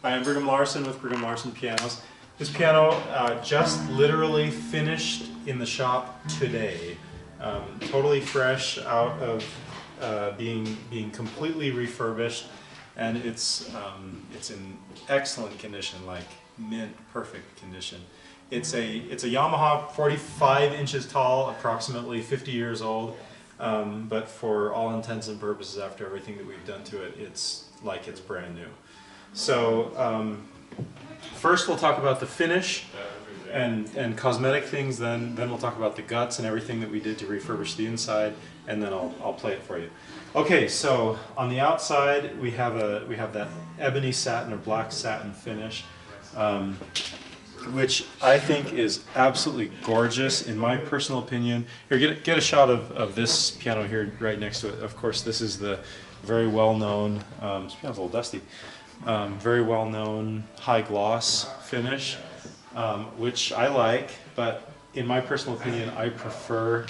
Hi, I'm Brigham Larson with Brigham Larson Pianos. This piano just literally finished in the shop today. Totally fresh out of being completely refurbished, and it's in excellent condition, like mint perfect condition. It's a Yamaha, 45 inches tall, approximately 50 years old, but for all intents and purposes, after everything that we've done to it, it's like it's brand new. So first we'll talk about the finish and cosmetic things, then we'll talk about the guts and everything that we did to refurbish the inside, and then I'll play it for you. Okay, so on the outside we have that ebony satin or black satin finish, which I think is absolutely gorgeous in my personal opinion. Here, get a shot of this piano here right next to it. Of course, this is the very well-known, this piano's a little dusty, very well-known high gloss finish, which I like, but in my personal opinion I prefer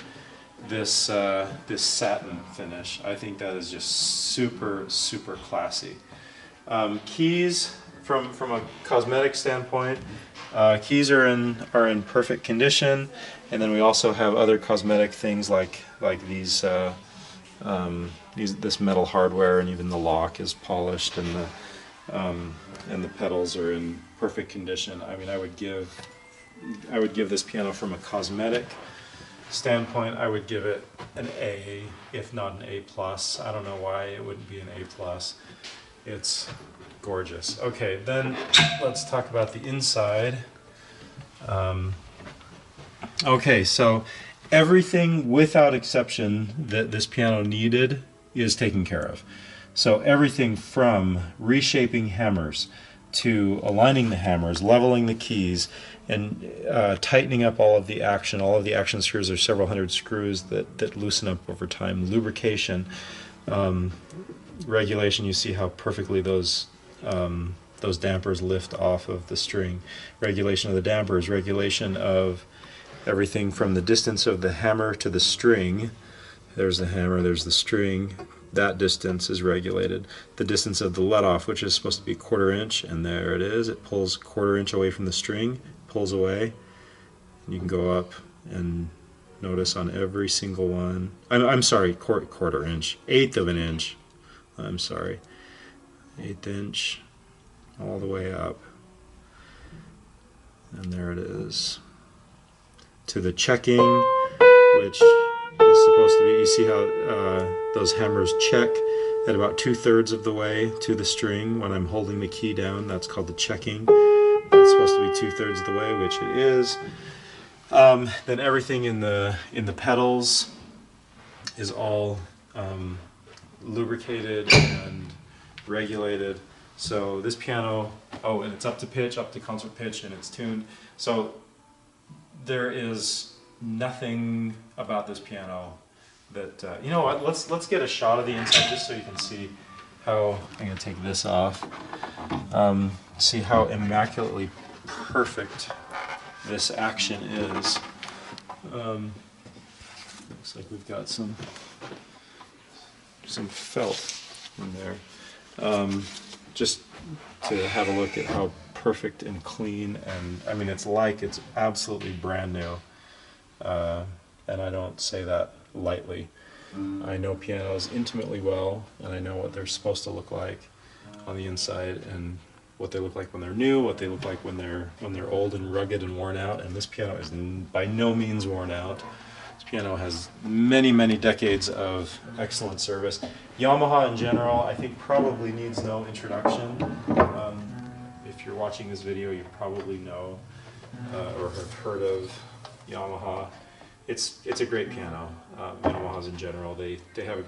this this satin finish. I think that is just super classy. Keys, from a cosmetic standpoint, keys are in perfect condition, and then we also have other cosmetic things like these this metal hardware, and even the lock is polished, and the pedals are in perfect condition. I mean, I would give this piano, from a cosmetic standpoint, I would give it an A, if not an A+. I don't know why it wouldn't be an A+. It's gorgeous. Okay, then let's talk about the inside. Okay, so everything without exception that this piano needed is taken care of. So everything from reshaping hammers to aligning the hammers, leveling the keys, and tightening up all of the action. All of the action screws, are several hundred screws that loosen up over time. Lubrication, regulation, you see how perfectly those dampers lift off of the string. Regulation of the dampers, regulation of everything from the distance of the hammer to the string. There's the hammer, there's the string. That distance is regulated. The distance of the let-off, which is supposed to be a 1/4 inch, and there it is. It pulls 1/4 inch away from the string, pulls away. And you can go up and notice on every single one. I'm sorry, 1/4 inch, 1/8 of an inch. I'm sorry, 1/8 inch, all the way up. And there it is. To the checking, which is supposed to be, you see how those hammers check at about 2/3 of the way to the string when I'm holding the key down. That's called the checking. That's supposed to be 2/3 of the way, which it is. Then everything in the pedals is all lubricated and regulated. So this piano, oh, and it's up to pitch, up to concert pitch, and it's tuned. So there is nothing about this piano that, you know what, let's get a shot of the inside just so you can see how, I'm going to take this off, see how immaculately perfect this action is. Looks like we've got some felt in there. Just to have a look at how perfect and clean, and I mean, it's absolutely brand new. And I don't say that lightly. I know pianos intimately well, and I know what they're supposed to look like on the inside, and what they look like when they're new, what they look like when they're old and rugged and worn out. And this piano is by no means worn out. This piano has many decades of excellent service. Yamaha in general, I think, probably needs no introduction. If you're watching this video, you probably know or have heard of Yamaha. It's a great piano. Yamahas in general, they have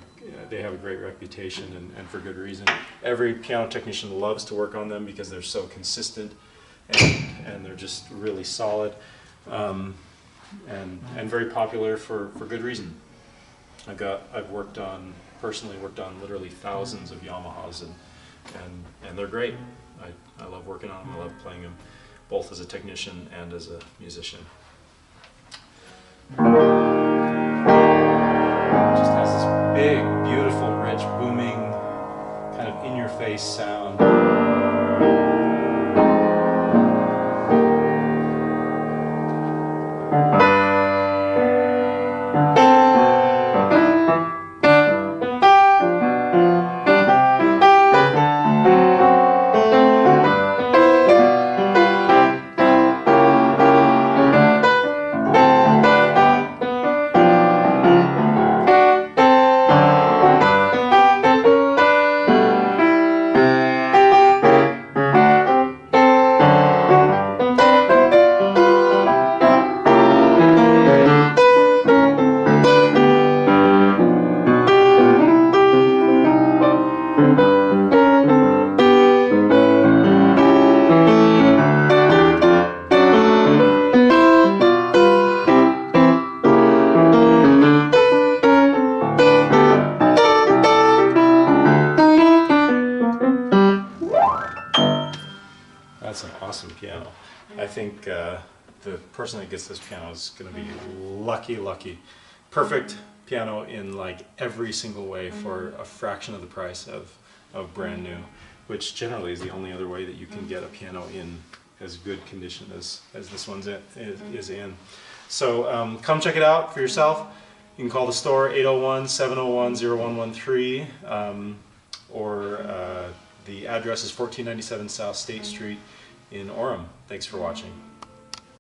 a great reputation, and for good reason. Every piano technician loves to work on them because they're so consistent, and they're just really solid, and very popular for good reason. I've personally worked on literally thousands of Yamahas, and they're great. I love working on them. I love playing them, both as a technician and as a musician. Just has this big, beautiful, rich, booming, kind of in-your-face sound. That's an awesome piano. I think the person that gets this piano is going to be lucky. Perfect piano in like every single way for a fraction of the price of brand new, which generally is the only other way that you can get a piano in as good condition as this one's is in. So come check it out for yourself. You can call the store 801-701-0113, or the address is 1497 South State Street in Orem. Thanks for watching.